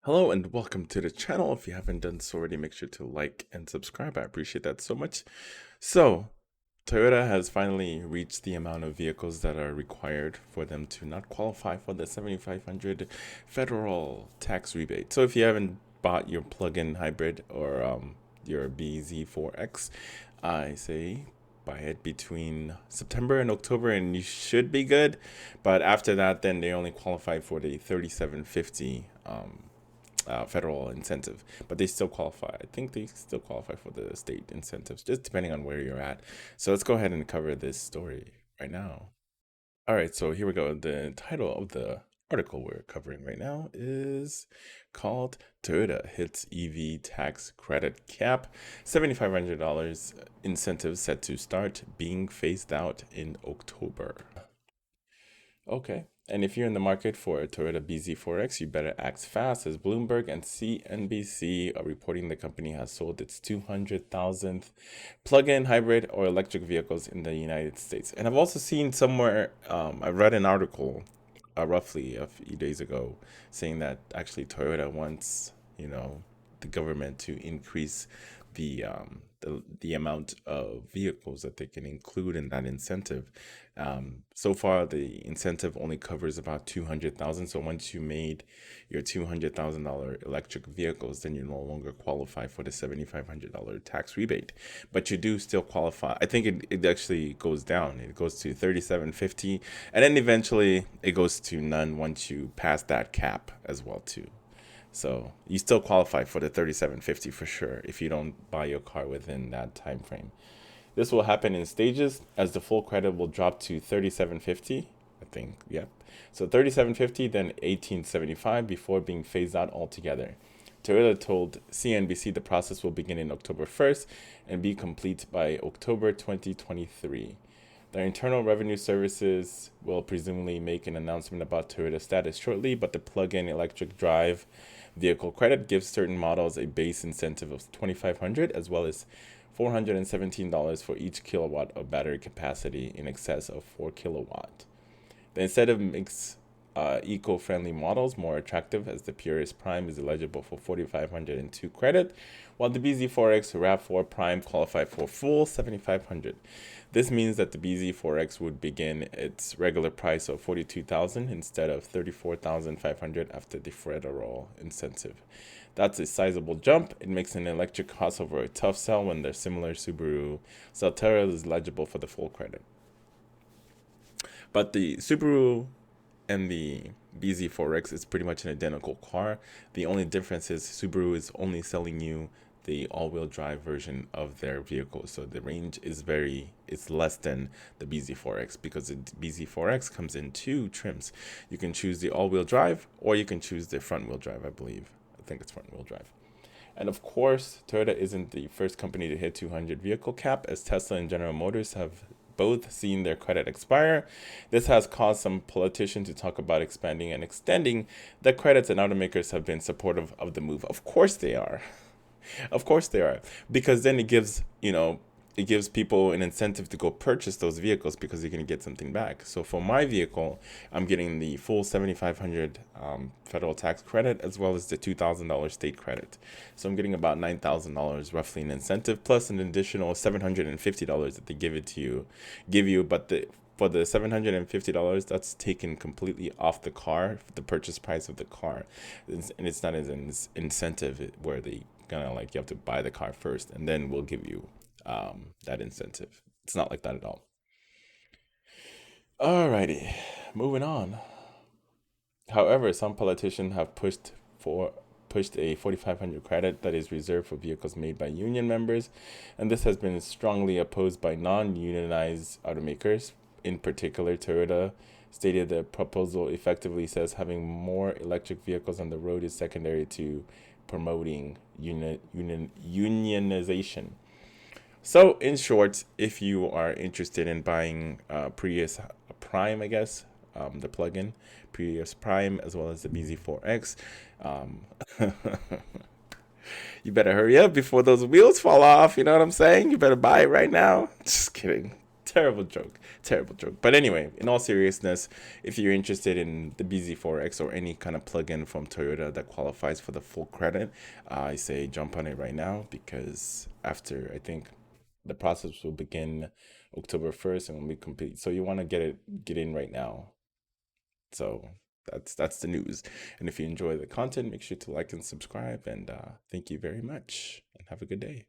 Hello and welcome to the channel. If you haven't done so already, make sure to like and subscribe. I appreciate that so much. So, Toyota has finally reached the amount of vehicles that are required for them to not qualify for the 7,500 federal tax rebate. So, if you haven't bought your plug-in hybrid or your BZ4X, I say buy it between September and October and you should be good. But after that, then they only qualify for the 3750 federal incentive, but they still qualify. I think they still qualify for the state incentives, just depending on where you're at. So let's go ahead and cover this story right now. All right, so here we go. The title of the article we're covering right now is called Toyota Hits EV Tax Credit Cap, $7,500 incentive set to start being phased out in October. Okay. And if you're in the market for a Toyota BZ4X, you better act fast, as Bloomberg and CNBC are reporting the company has sold its 200,000th plug-in hybrid or electric vehicles in the United States. And I've also seen somewhere, I read an article roughly a few days ago saying that actually Toyota wants, the government to increase the amount of vehicles that they can include in that incentive. So far, the incentive only covers about 200,000. So once you made your $200,000 electric vehicles, then you no longer qualify for the $7,500 tax rebate. But you do still qualify. I think it actually goes down. It goes to 3750, and then eventually it goes to none once you pass that cap as well too. So you still qualify for the 3750 for sure if you don't buy your car within that time frame. This will happen in stages as the full credit will drop to 3750. I think, yep. So 3750, then 1875 before being phased out altogether. Toyota told CNBC the process will begin in October 1st and be complete by October 2023. The Internal Revenue Services will presumably make an announcement about Toyota's status shortly, but the plug-in electric drive vehicle credit gives certain models a base incentive of $2,500 as well as $417 for each kilowatt of battery capacity in excess of 4 kilowatt. The incentive makes eco-friendly models more attractive, as the Prius Prime is eligible for 4,502 credit, while the BZ4X RAV4 Prime qualify for full 7,500. This means that the BZ4X would begin its regular price of 42,000 instead of 34,500 after the federal incentive. That's a sizable jump. It makes an electric crossover a tough sell when their similar Subaru Solterra is eligible for the full credit. But the Subaru and the BZ4X is pretty much an identical car. The only difference is Subaru is only selling you the all-wheel drive version of their vehicle, so the range is it's less than the BZ4X, because the BZ4X comes in two trims. You can choose the all-wheel drive or you can choose the front-wheel drive. I think it's front-wheel drive. And of course, Toyota isn't the first company to hit 200 vehicle cap, as Tesla and General Motors have both seen their credit expire. This has caused some politicians to talk about expanding and extending the credits, and automakers have been supportive of the move. Of course they are. Of course they are. Because then it gives people an incentive to go purchase those vehicles because you're going to get something back. So for my vehicle, I'm getting the full 7,500 federal tax credit as well as the $2,000 state credit. So I'm getting about $9,000 roughly in incentive, plus an additional $750 that they give you. But for the $750, that's taken completely off the car, the purchase price of the car, and it's not as an incentive where they gonna like you have to buy the car first and then we'll give you that incentive. It's not like that at all. Alrighty, moving on. However, some politicians have pushed a 4,500 credit that is reserved for vehicles made by union members, and this has been strongly opposed by non-unionized automakers. In particular, Toyota stated the proposal effectively says having more electric vehicles on the road is secondary to promoting unionization. So, in short, if you are interested in buying Prius Prime, I guess, the plug-in Prius Prime as well as the BZ4X, um, you better hurry up before those wheels fall off. You know what I'm saying? You better buy it right now. Just kidding. Terrible joke. Terrible joke. But anyway, in all seriousness, if you're interested in the BZ4X or any kind of plugin from Toyota that qualifies for the full credit, I say jump on it right now, because after, I think the process will begin October 1st and will be complete. So you want to get in right now. So that's the news. And if you enjoy the content, make sure to like and subscribe. And thank you very much and have a good day.